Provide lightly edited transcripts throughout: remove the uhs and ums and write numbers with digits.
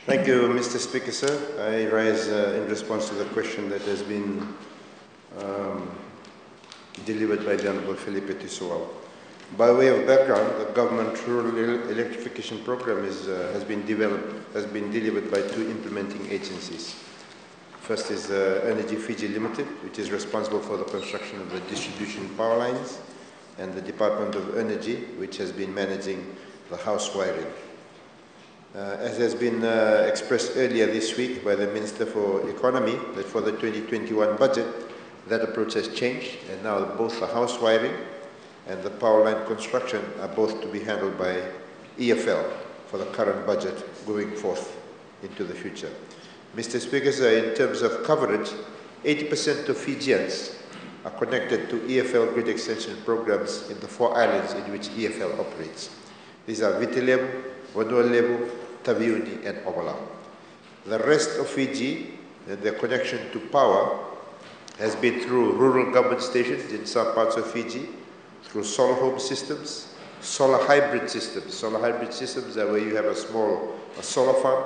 Thank you, Mr. Speaker, sir. I rise in response to the question that has been delivered by the Honourable Felipe Tissoal. By way of background, the government Rural Electrification Programme has been delivered by two implementing agencies. First is Energy Fiji Limited, which is responsible for the construction of the distribution power lines, and the Department of Energy, which has been managing the house wiring. As has been expressed earlier this week by the Minister for Economy, that for the 2021 budget, that approach has changed, and now both the house wiring and the power line construction are both to be handled by EFL for the current budget going forth into the future. Mr. Speaker, in terms of coverage, 80% of Fijians are connected to EFL grid extension programs in the 4 islands in which EFL operates. These are Vitilevu, Vanuatu, Taveuni and Ovalau. The rest of Fiji, their connection to power has been through rural government stations in some parts of Fiji, through solar home systems, solar hybrid systems. Solar hybrid systems are where you have a solar farm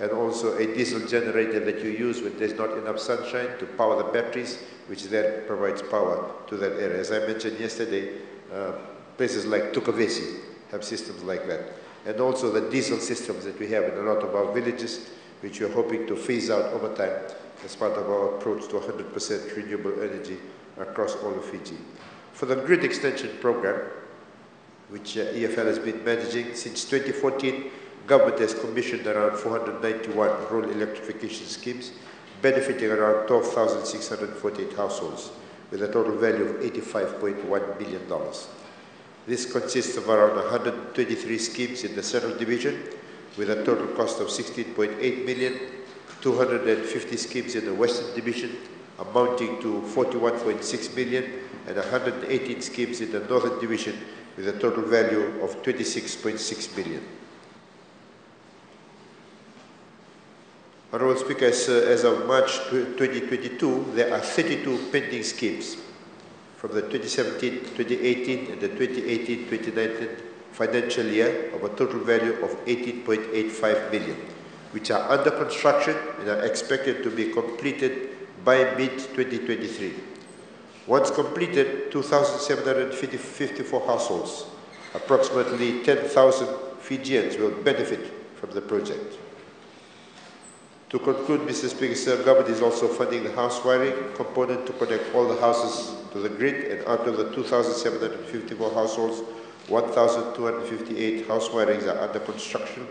and also a diesel generator that you use when there's not enough sunshine to power the batteries, which then provides power to that area. As I mentioned yesterday, places like Tukavesi have systems like that. And also the diesel systems that we have in a lot of our villages, which we're hoping to phase out over time as part of our approach to 100% renewable energy across all of Fiji. For the grid extension program, which EFL has been managing since 2014, government has commissioned around 491 rural electrification schemes, benefiting around 12,648 households, with a total value of $85.1 billion. This consists of around 123 schemes in the Central Division, with a total cost of $16.8 million, 250 schemes in the Western Division, amounting to $41.6 million, and 118 schemes in the Northern Division, with a total value of $26.6 million. Honourable Speaker, as of March 2022, there are 32 pending schemes from the 2017-2018 and the 2018-2019 financial year of a total value of $18.85 million, which are under construction and are expected to be completed by mid-2023. Once completed, 2,754 households, approximately 10,000 Fijians will benefit from the project. To conclude, Mr. Speaker, the government is also funding the house wiring component to connect all the houses to the grid, and out of the 2,754 households, 1,258 house wirings are under construction,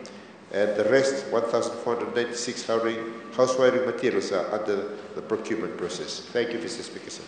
and the rest, 1,496 house wiring materials are under the procurement process. Thank you, Mr. Speaker, sir.